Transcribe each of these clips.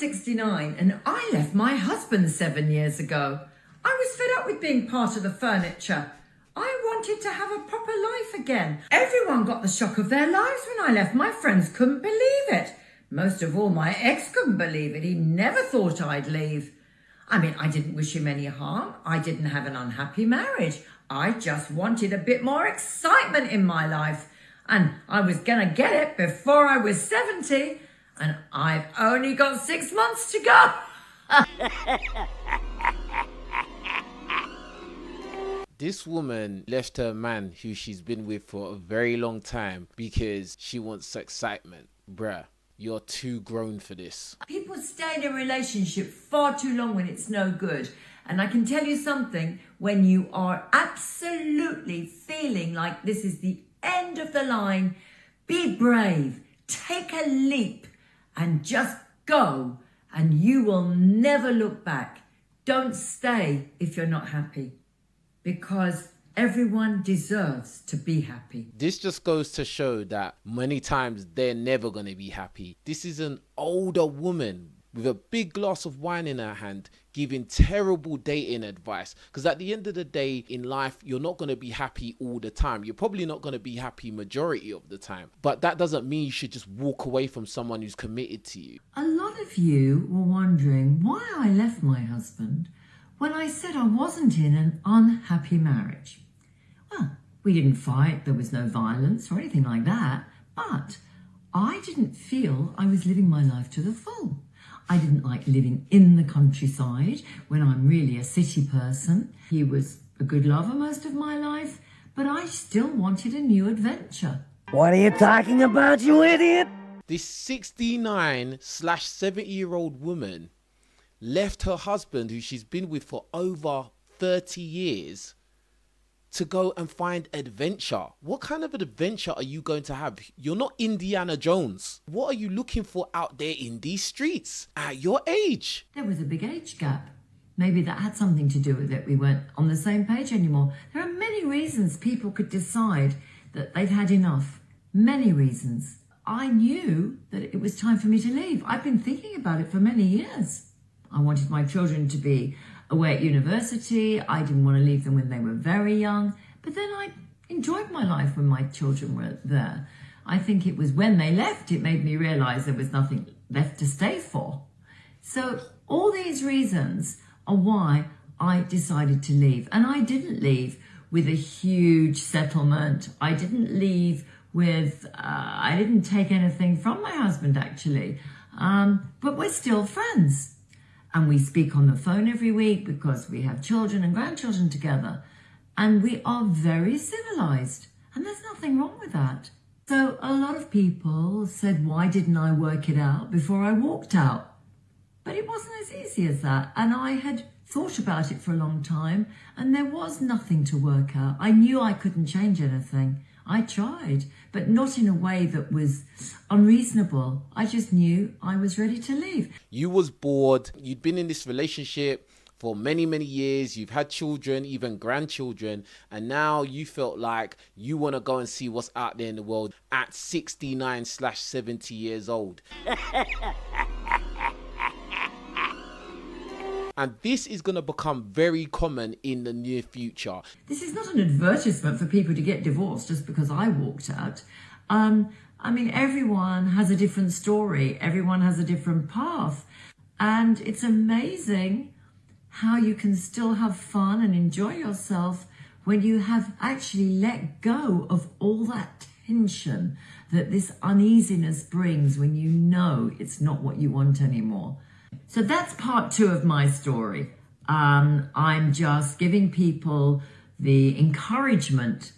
69 and I left my husband 7 years ago. I was fed up with being part of the furniture. I wanted to have a proper life again. Everyone got the shock of their lives when I left. My friends couldn't believe it. Most of all, my ex couldn't believe it. He never thought I'd leave. I mean, I didn't wish him any harm. I didn't have an unhappy marriage. I just wanted a bit more excitement in my life. And I was going to get it before I was 70. And I've only got 6 months to go. This woman left her man who she's been with for a very long time because she wants excitement. Bruh, you're too grown for this. People stay in a relationship far too long when it's no good. And I can tell you something, when you are absolutely feeling like this is the end of the line, be brave, take a leap and just go, and you will never look back. Don't stay if you're not happy, because everyone deserves to be happy. This just goes to show that many times they're never going to be happy. This is an older woman with a big glass of wine in her hand giving terrible dating advice, because at the end of the day in life you're not going to be happy all the time. You're probably not going to be happy majority of the time, but that doesn't mean you should just walk away from someone who's committed to you. A lot of you were wondering why I left my husband when I said I wasn't in an unhappy marriage. Well, we didn't fight, there was no violence or anything like that, but I didn't feel I was living my life to the full. I didn't like living in the countryside when I'm really a city person. He was a good lover most of my life, but I still wanted a new adventure. What are you talking about, you idiot? This 69/70-year-old woman left her husband, who she's been with for over 30 years, to go and find adventure. What kind of an adventure are you going to have? You're not Indiana Jones. What are you looking for out there in these streets at your age? There was a big age gap. Maybe that had something to do with it. We weren't on the same page anymore. There are many reasons people could decide that they've had enough. Many reasons. I knew that it was time for me to leave. I've been thinking about it for many years. I wanted my children to be away at university. I didn't want to leave them when they were very young. But then I enjoyed my life when my children were there. I think it was when they left, it made me realize there was nothing left to stay for. So all these reasons are why I decided to leave. And I didn't leave with a huge settlement. I didn't leave with, I didn't take anything from my husband actually. But we're still friends. And we speak on the phone every week because we have children and grandchildren together. And we are very civilized. And there's nothing wrong with that. So a lot of people said, why didn't I work it out before I walked out? But it wasn't as easy as that. And I had thought about it for a long time. And there was nothing to work out. I knew I couldn't change anything. I tried, but not in a way that was unreasonable. I just knew I was ready to leave. You was bored. You'd been in this relationship for many, many years. You've had children, even grandchildren. And now you felt like you want to go and see what's out there in the world at 69/70 years old. And this is going to become very common in the near future. This is not an advertisement for people to get divorced just because I walked out. I mean, everyone has a different story. Everyone has a different path. And it's amazing how you can still have fun and enjoy yourself when you have actually let go of all that tension that this uneasiness brings when you know it's not what you want anymore. So that's part 2 of my story. I'm just giving people the encouragement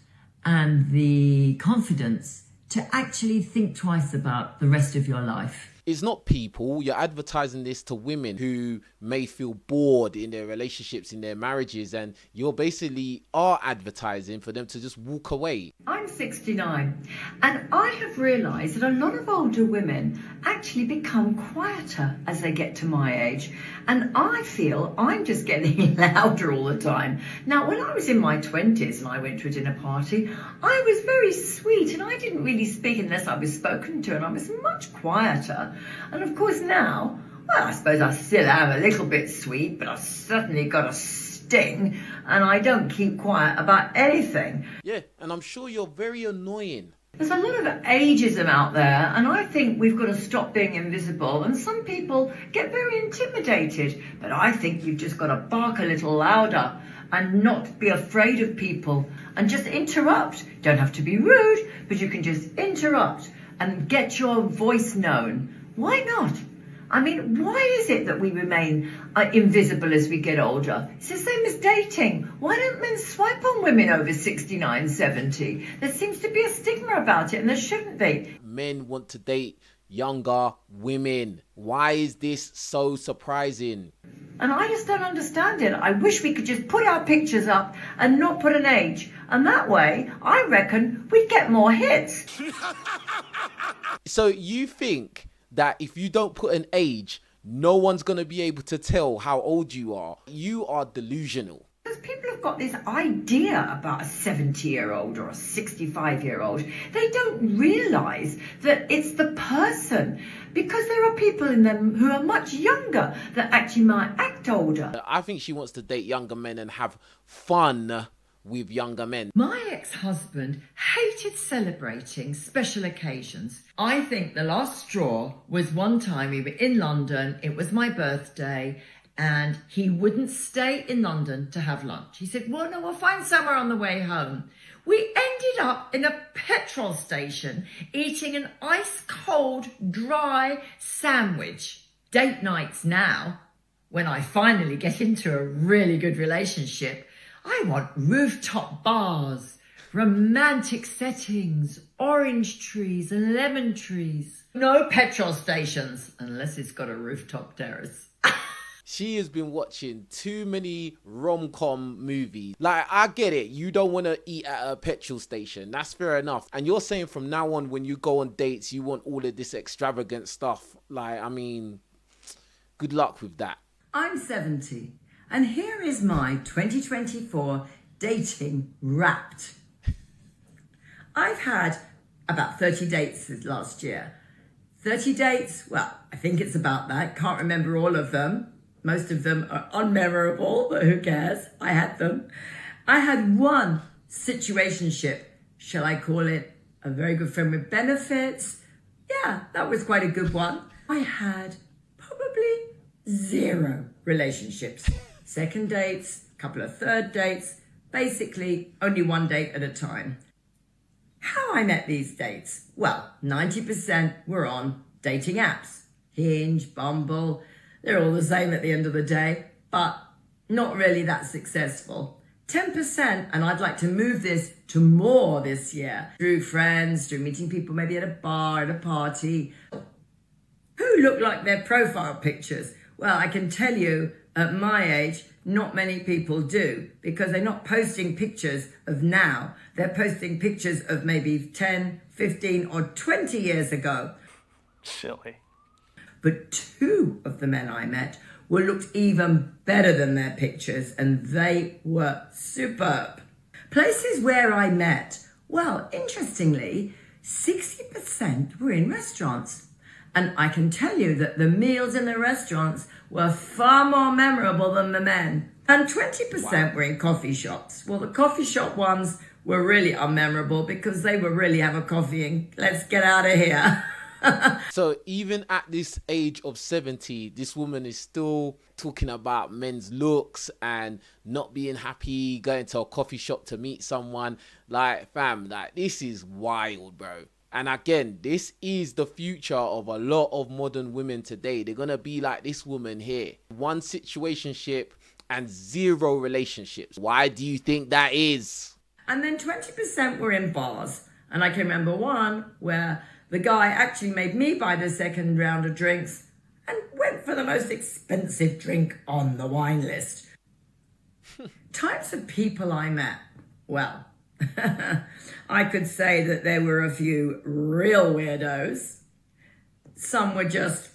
and the confidence to actually think twice about the rest of your life. It's not people. You're advertising this to women who may feel bored in their relationships, in their marriages, and you're basically are advertising for them to just walk away. I'm 69 and I have realised that a lot of older women actually become quieter as they get to my age, and I feel I'm just getting louder all the time. Now, when I was in my 20s and I went to a dinner party, I was very sweet and I didn't really speak unless I was spoken to, and I was much quieter. And of course now, Well, I suppose I still am a little bit sweet, but I've certainly got a sting, and I don't keep quiet about anything. Yeah, and I'm sure you're very annoying. There's a lot of ageism out there, and I think we've got to stop being invisible, and some people get very intimidated, but I think you've just got to bark a little louder and not be afraid of people and just interrupt. Don't have to be rude, but you can just interrupt and get your voice known. Why not? I mean, why is it that we remain invisible as we get older? It's the same as dating. Why don't men swipe on women over 69, 70? There seems to be a stigma about it, and there shouldn't be. Men want to date younger women. Why is this so surprising? And I just don't understand it. I wish we could just put our pictures up and not put an age. And that way, I reckon we'd get more hits. So you think that if you don't put an age, no one's going to be able to tell how old you are? You are delusional. Because people have got this idea about a 70-year-old or a 65-year-old. They don't realise that it's the person. Because there are people in them who are much younger that actually might act older. I think she wants to date younger men and have fun with younger men. My ex-husband hated celebrating special occasions. I think the last straw was one time we were in London, it was my birthday, and he wouldn't stay in London to have lunch. He said, well, no, we'll find somewhere on the way home. We ended up in a petrol station eating an ice-cold, dry sandwich. Date nights now, when I finally get into a really good relationship, I want rooftop bars, romantic settings, orange trees and lemon trees. No petrol stations, unless it's got a rooftop terrace. She has been watching too many rom-com movies. Like, I get it. You don't want to eat at a petrol station. That's fair enough. And you're saying from now on, when you go on dates, you want all of this extravagant stuff. Like, I mean, good luck with that. I'm 70. And here is my 2024 dating wrapped. I've had about 30 dates this last year. 30 dates, well, I think it's about that. Can't remember all of them. Most of them are unmemorable, but who cares? I had them. I had one situationship, shall I call it, a very good friend with benefits. Yeah, that was quite a good one. I had probably 0 relationships. Second dates, a couple of third dates, basically only one date at a time. How I met these dates? Well, 90% were on dating apps. Hinge, Bumble, they're all the same at the end of the day, but not really that successful. 10%, and I'd like to move this to more this year, through friends, through meeting people maybe at a bar, at a party, who look like their profile pictures. Well, I can tell you, at my age, not many people do, because they're not posting pictures of now. They're posting pictures of maybe 10, 15 or 20 years ago. Silly. But 2 of the men I met looked even better than their pictures, and they were superb. Places where I met, well, interestingly, 60% were in restaurants. And I can tell you that the meals in the restaurants were far more memorable than the men. And 20% were in coffee shops. Well, the coffee shop ones were really unmemorable because they were really have a coffee and let's get out of here. So even at this age of 70, this woman is still talking about men's looks and not being happy, going to a coffee shop to meet someone. Like, fam, like, this is wild, bro. And again, this is the future of a lot of modern women today. They're going to be like this woman here. 1 situationship and 0 relationships. Why do you think that is? And then 20% were in bars. And I can remember one where the guy actually made me buy the second round of drinks and went for the most expensive drink on the wine list. Types of people I met. Well, I could say that there were a few real weirdos. Some were just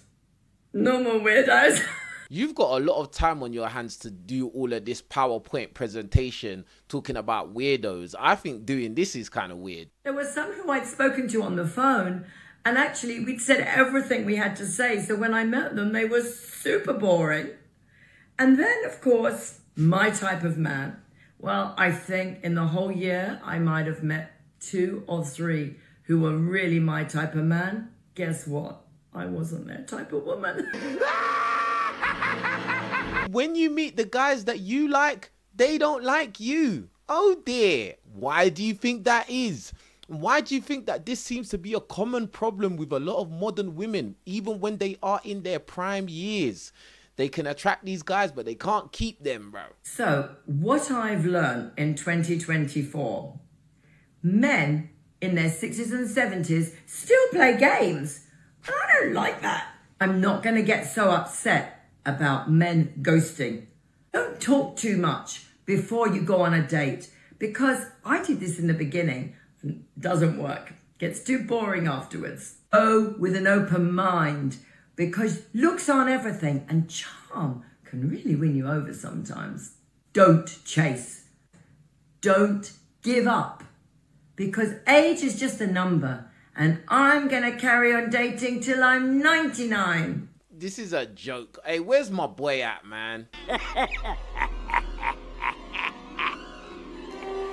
normal weirdos. You've got a lot of time on your hands to do all of this PowerPoint presentation talking about weirdos. I think doing this is kind of weird. There were some who I'd spoken to on the phone, And actually, we'd said everything we had to say. So when I met them, they were super boring. And then, of course, my type of man. Well, I think in the whole year, I might have met 2 or 3 who were really my type of man. Guess what? I wasn't their type of woman. When you meet the guys that you like, they don't like you. Oh dear. Why do you think that is? Why do you think that this seems to be a common problem with a lot of modern women, even when they are in their prime years? They can attract these guys, but they can't keep them, bro. So, what I've learned in 2024, men in their 60s and 70s still play games. And I don't like that. I'm not going to get so upset about men ghosting. Don't talk too much before you go on a date, because I did this in the beginning. Doesn't work. Gets too boring afterwards. Oh, with an open mind, because looks aren't everything and charm can really win you over sometimes. Don't chase. Don't give up, because age is just a number and I'm gonna carry on dating till I'm 99. This is a joke. Hey, where's my boy at, man?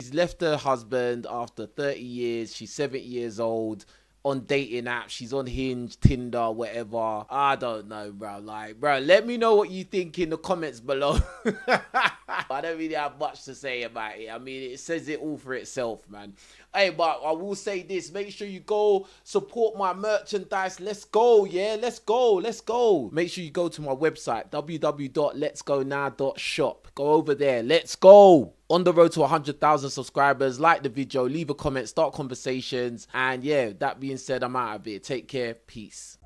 She's left her husband after 30 years. She's 70 years old. On dating apps, she's on Hinge, Tinder, whatever. I don't know, bro. Like, bro, let me know what you think in the comments below. I don't really have much to say about it. I mean, it says it all for itself, man. Hey, but I will say this. Make sure you go support my merchandise. Let's go, yeah? Let's go. Let's go. Make sure you go to my website, www.letsgonow.shop. Go over there. Let's go. On the road to 100,000 subscribers. Like the video, leave a comment, start conversations. And yeah, that being said, I'm out of here. Take care. Peace.